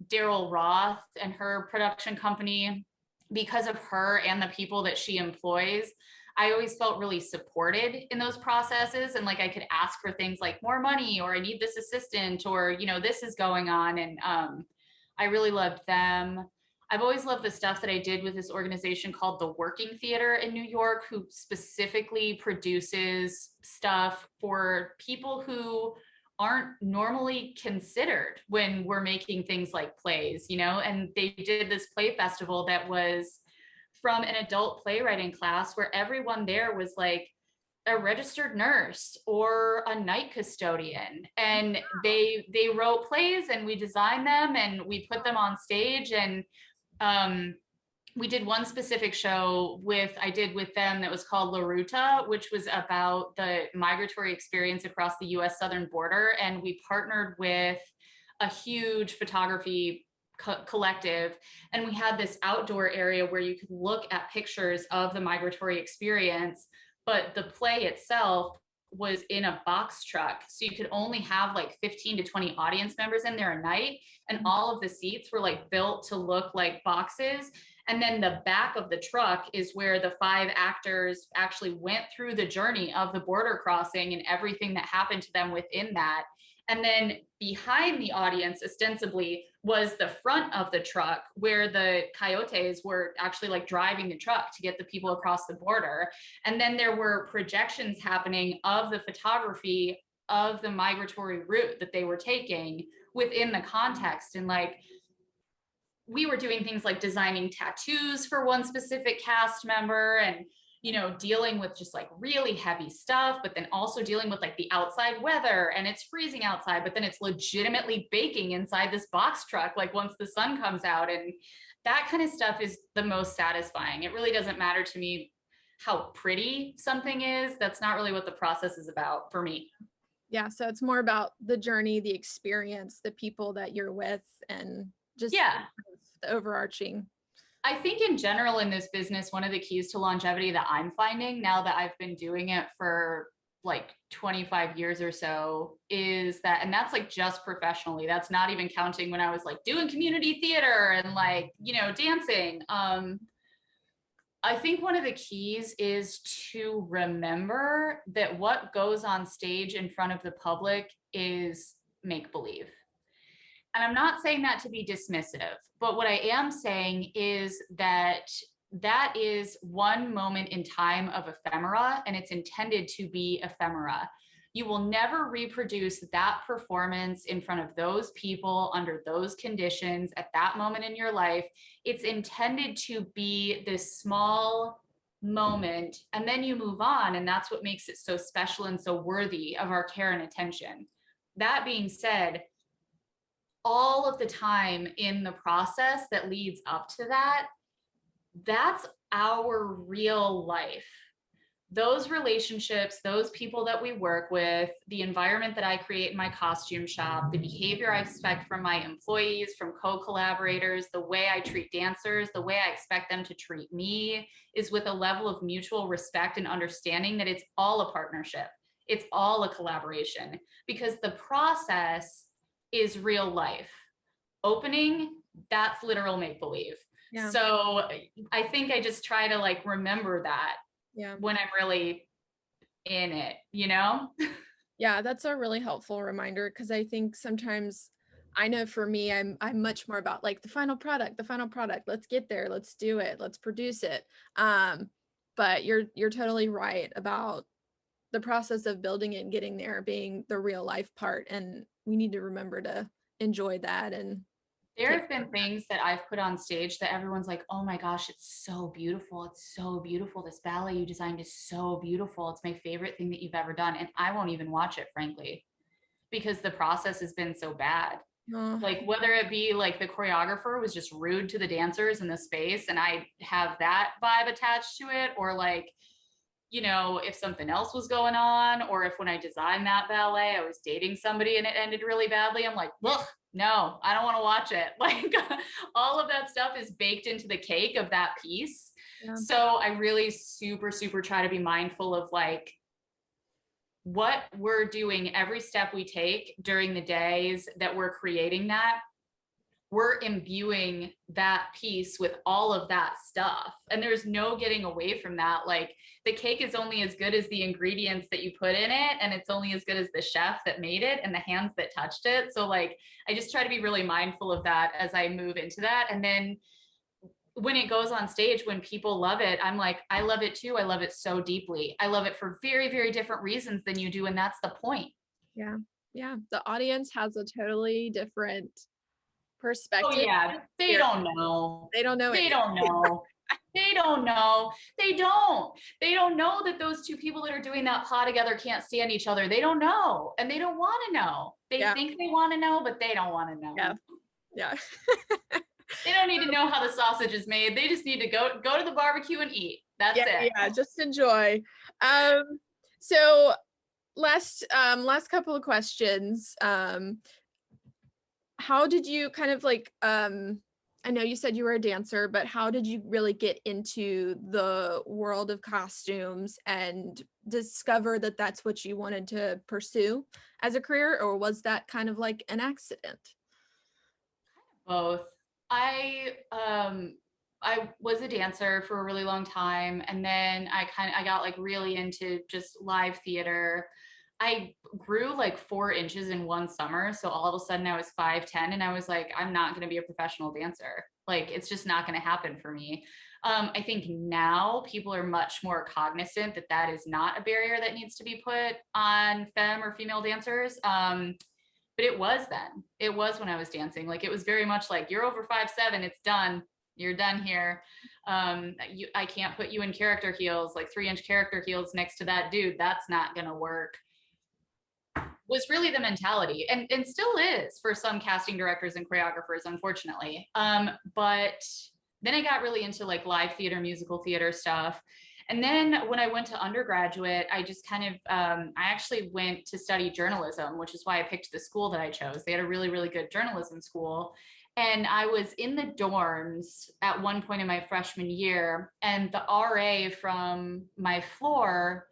Daryl Roth and her production company, because of her and the people that she employs, I always felt really supported in those processes. And like I could ask for things like more money, or I need this assistant, or, this is going on. And I really loved them. I've always loved the stuff that I did with this organization called the Working Theater in New York, who specifically produces stuff for people who aren't normally considered when we're making things like plays, and they did this play festival that was from an adult playwriting class where everyone there was like a registered nurse or a night custodian, and they wrote plays and we designed them and we put them on stage. And we did one specific show I did with them that was called La Ruta, which was about the migratory experience across the US southern border. And we partnered with a huge photography collective. And we had this outdoor area where you could look at pictures of the migratory experience, but the play itself was in a box truck. So you could only have like 15 to 20 audience members in there a night. And all of the seats were like built to look like boxes. And then the back of the truck is where the 5 actors actually went through the journey of the border crossing and everything that happened to them within that. And then behind the audience, ostensibly, was the front of the truck where the coyotes were actually like driving the truck to get the people across the border. And then there were projections happening of the photography of the migratory route that they were taking within the context. And like, we were doing things like designing tattoos for one specific cast member, and you know, dealing with just like really heavy stuff, but then also dealing with like the outside weather and it's freezing outside, but then it's legitimately baking inside this box truck, like once the sun comes out. And that kind of stuff is the most satisfying. It really doesn't matter to me how pretty something is. That's not really what the process is about for me. Yeah, so it's more about the journey, the experience, the people that you're with, and just the overarching. I think in general in this business, one of the keys to longevity that I'm finding now that I've been doing it for like 25 years or so is that, and that's like just professionally, that's not even counting when I was like doing community theater and like, you know, dancing. I think one of the keys is to remember that what goes on stage in front of the public is make believe. And I'm not saying that to be dismissive, but what I am saying is that that is one moment in time of ephemera, and it's intended to be ephemera. You will never reproduce that performance in front of those people under those conditions at that moment in your life. It's intended to be this small moment, and then you move on, and that's what makes it so special and so worthy of our care and attention. That being said, all of the time in the process that leads up to that, that's our real life. Those relationships, those people that we work with, the environment that I create in my costume shop, the behavior I expect from my employees, from co-collaborators, the way I treat dancers, the way I expect them to treat me is with a level of mutual respect and understanding that it's all a partnership. It's all a collaboration because the process is real life. Opening, that's literal make-believe. Yeah. So I think I just try to like remember that when I'm really in it, you know? Yeah, that's a really helpful reminder because I think sometimes I know for me, I'm much more about like the final product, let's get there, let's do it, let's produce it. But you're totally right about the process of building it and getting there being the real life part. And we need to remember to enjoy that. And there have been things that I've put on stage that everyone's like, oh my gosh, it's so beautiful. It's so beautiful. This ballet you designed is so beautiful. It's my favorite thing that you've ever done. And I won't even watch it, frankly, because the process has been so bad. Like whether it be like the choreographer was just rude to the dancers in the space and I have that vibe attached to it, or like, you know, if something else was going on, or if when I designed that ballet, I was dating somebody and it ended really badly, I'm like, ugh, no, I don't want to watch it. Like all of that stuff is baked into the cake of that piece. Yeah. So I really super try to be mindful of like what we're doing every step we take during the days that we're creating that. We're imbuing that piece with all of that stuff. And there's no getting away from that. Like the cake is only as good as the ingredients that you put in it. And it's only as good as the chef that made it and the hands that touched it. So like, I just try to be really mindful of that as I move into that. And then when it goes on stage, when people love it, I'm like, I love it too. I love it so deeply. I love it for very different reasons than you do. And that's the point. Yeah. Yeah. The audience has a totally different perspective. Oh yeah, they don't know. They don't know. They don't know. They don't know. They don't know that those two people that are doing that pas together can't stand each other. They don't know, and they don't want to know. They think they want to know, but they don't want to know. Yeah. They don't need to know how the sausage is made. They just need to go to the barbecue and eat. That's it. Yeah, just enjoy. So last couple of questions. How did you kind of like, I know you said you were a dancer, but how did you really get into the world of costumes and discover that that's what you wanted to pursue as a career, or was that kind of like an accident? Both. I was a dancer for a really long time, and then I got like really into just live theater. I grew like 4 inches in one summer. So all of a sudden I was 5'10", and I was like, I'm not going to be a professional dancer. Like, it's just not going to happen for me. I think now people are much more cognizant that that is not a barrier that needs to be put on femme or female dancers. But it was then. It was when I was dancing. Like, it was very much like, you're over 5'7", it's done. You're done here. I can't put you in character heels, like 3-inch character heels next to that dude. That's not going to work. Was really the mentality, and still is for some casting directors and choreographers, unfortunately. But then I got really into like live theater, musical theater stuff. And then when I went to undergraduate, I just kind of, I actually went to study journalism, which is why I picked the school that I chose. They had a really, really good journalism school. And I was in the dorms at one point in my freshman year, and the RA from my floor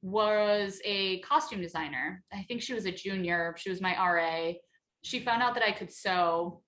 was a costume designer. I think she was a junior. She was my RA. She found out that I could sew.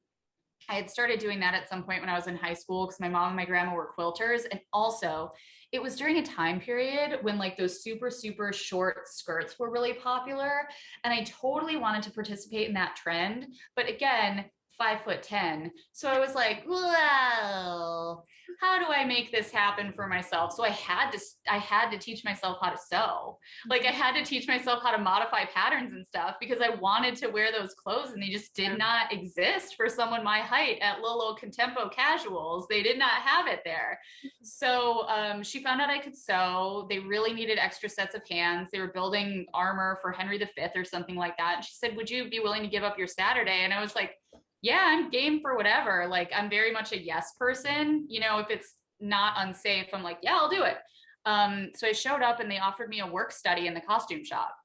I had started doing that at some point when I was in high school because my mom and my grandma were quilters. And also, it was during a time period when like those super, super short skirts were really popular. And I totally wanted to participate in that trend. But again, 5'10". So I was like, well, how do I make this happen for myself? So I had to teach myself how to sew. Like I had to teach myself how to modify patterns and stuff because I wanted to wear those clothes and they just did not exist for someone my height at Lolo Contempo Casuals. They did not have it there. So she found out I could sew. They really needed extra sets of hands. They were building armor for Henry V or something like that. And she said, would you be willing to give up your Saturday? And I was like, yeah, I'm game for whatever. Like, I'm very much a yes person. You know, if it's not unsafe, I'm like, yeah, I'll do it. So I showed up and they offered me a work study in the costume shop.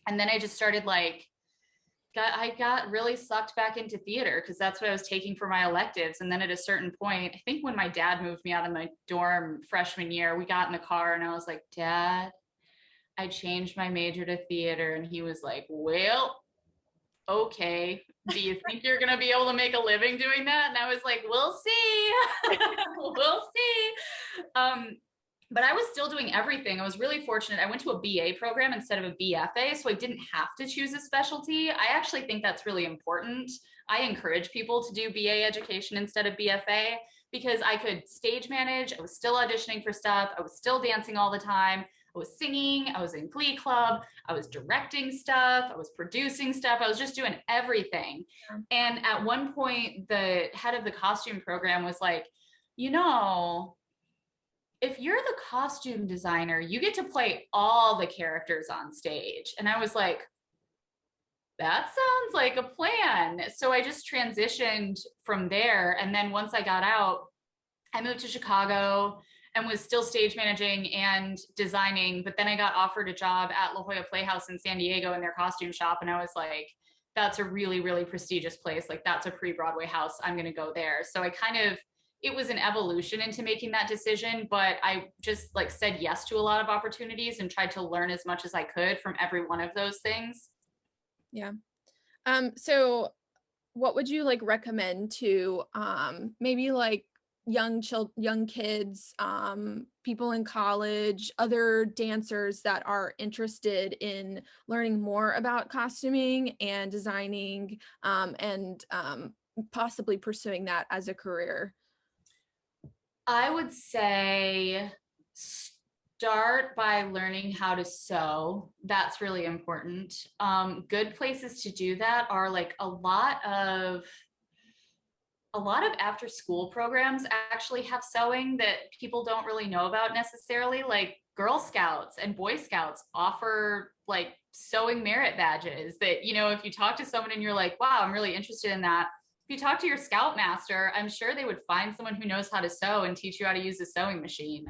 And then I just started like, I got really sucked back into theater because that's what I was taking for my electives. And then at a certain point, I think when my dad moved me out of my dorm freshman year, we got in the car and I was like, Dad, I changed my major to theater. And he was like, well, okay, do you think you're going to be able to make a living doing that? And I was like, we'll see. We'll see. But I was still doing everything. I was really fortunate. I went to a BA program instead of a BFA, so I didn't have to choose a specialty. I actually think that's really important. I encourage people to do BA education instead of BFA because I could stage manage. I was still auditioning for stuff. I was still dancing all the time. I was singing, I was in Glee Club, I was directing stuff, I was producing stuff, I was just doing everything. And at one point, the head of the costume program was like, you know, if you're the costume designer, you get to play all the characters on stage. And I was like, that sounds like a plan. So I just transitioned from there. And then once I got out, I moved to Chicago and was still stage managing and designing. But then I got offered a job at La Jolla Playhouse in San Diego in their costume shop. And I was like, that's a really, really prestigious place. Like that's a pre-Broadway house. I'm going to go there. So I it was an evolution into making that decision, but I just like said yes to a lot of opportunities and tried to learn as much as I could from every one of those things. Yeah. So what would you like recommend to maybe like young kids, people in college, other dancers that are interested in learning more about costuming and designing, and possibly pursuing that as a career? I would say start by learning how to sew. That's really important. Good places to do that are like a lot of after school programs actually have sewing that people don't really know about necessarily. Like Girl Scouts and Boy Scouts offer like sewing merit badges that, you know, if you talk to someone and you're like, wow, I'm really interested in that. If you talk to your scoutmaster, I'm sure they would find someone who knows how to sew and teach you how to use a sewing machine.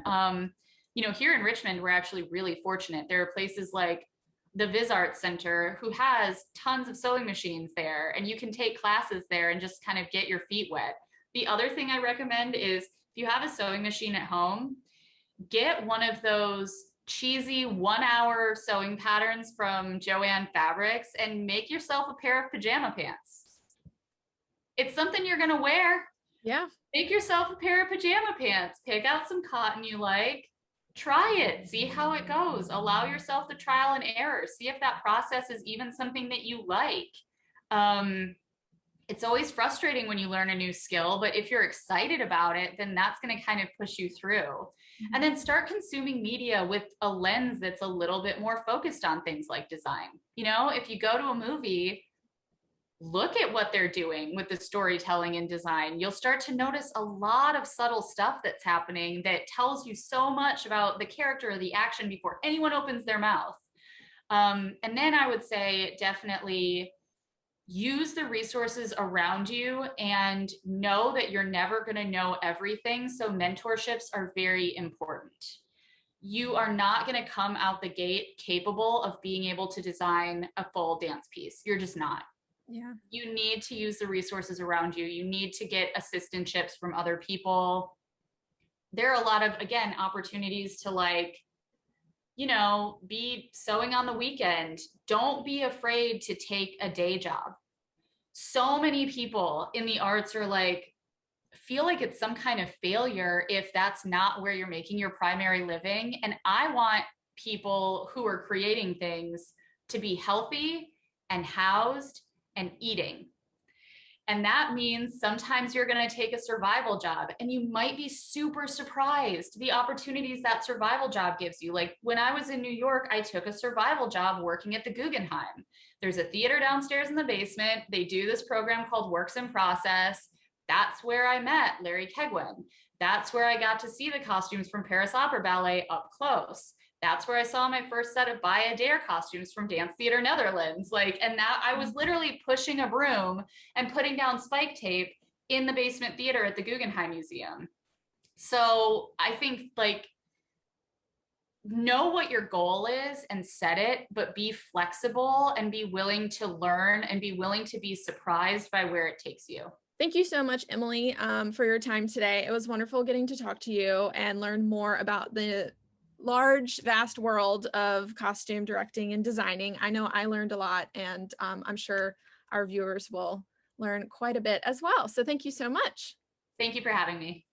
You know, here in Richmond, we're actually really fortunate. There are places like the Viz Arts Center who has tons of sewing machines there, and you can take classes there and just kind of get your feet wet. The other thing I recommend is if you have a sewing machine at home, get one of those cheesy 1-hour sewing patterns from Joann Fabrics and make yourself a pair of pajama pants. It's something you're going to wear. Yeah. Make yourself a pair of pajama pants. Pick out some cotton you like. Try it. See how it goes. Allow yourself the trial and error. See if that process is even something that you like. It's always frustrating when you learn a new skill, but if you're excited about it, then that's going to kind of push you through. Mm-hmm. And then start consuming media with a lens that's a little bit more focused on things like design. You know, if you go to a movie, look at what they're doing with the storytelling and design. You'll start to notice a lot of subtle stuff that's happening that tells you so much about the character or the action before anyone opens their mouth. And then I would say definitely use the resources around you and know that you're never going to know everything. So mentorships are very important. You are not going to come out the gate capable of being able to design a full dance piece. You're just not. Yeah. You need to use the resources around you. You need to get assistantships from other people. There are a lot of, again, opportunities to like, you know, be sewing on the weekend. Don't be afraid to take a day job. So many people in the arts are like, feel like it's some kind of failure if that's not where you're making your primary living. And I want people who are creating things to be healthy and housed and eating. And that means sometimes you're going to take a survival job and you might be super surprised the opportunities that survival job gives you. Like when I was in New York, I took a survival job working at the Guggenheim. There's a theater downstairs in the basement. They do this program called Works in Process. That's where I met Larry Keigwin. That's where I got to see the costumes from Paris Opera Ballet up close. That's where I saw my first set of Bayadere costumes from Dance Theater Netherlands. Like, and that I was literally pushing a broom and putting down spike tape in the basement theater at the Guggenheim Museum. So I think like, know what your goal is and set it, but be flexible and be willing to learn and be willing to be surprised by where it takes you. Thank you so much, Emily, for your time today. It was wonderful getting to talk to you and learn more about the large, vast world of costume directing and designing. I know I learned a lot, and I'm sure our viewers will learn quite a bit as well. So thank you so much. Thank you for having me.